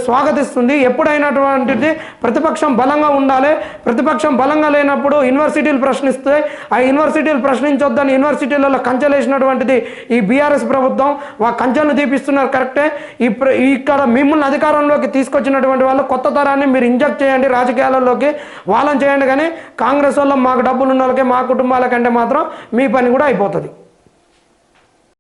స్వాగతిస్తుంది. ఎప్పుడైనటువంటిది ప్రతిపక్షం బలంగా ఉండాలి. ప్రతిపక్షం బలంగా లేనప్పుడు యూనివర్సిటీలు ప్రశ్నిస్తాయి. ఆ యూనివర్సిటీలు ప్రశ్నించొద్దని యూనివర్సిటీలలో కంచెలేసినటువంటిది ఈ బీఆర్ఎస్ ప్రభుత్వం. కంచెను తీపిస్తున్నారు కరెక్టే. ఇక్కడ మిమ్మల్ని అధికారంలోకి తీసుకొచ్చినటువంటి వాళ్ళు కొత్త తరాన్ని మీరు ఇంజెక్ట్ చేయండి రాజకీయాలలోకి, వాళ్ళని చేయండి. కానీ కాంగ్రెస్ వల్ల మాకు డబ్బులు ఉన్న వాళ్ళకి, మా కుటుంబాలకంటే మాత్రం మీ పని కూడా అయిపోతుంది.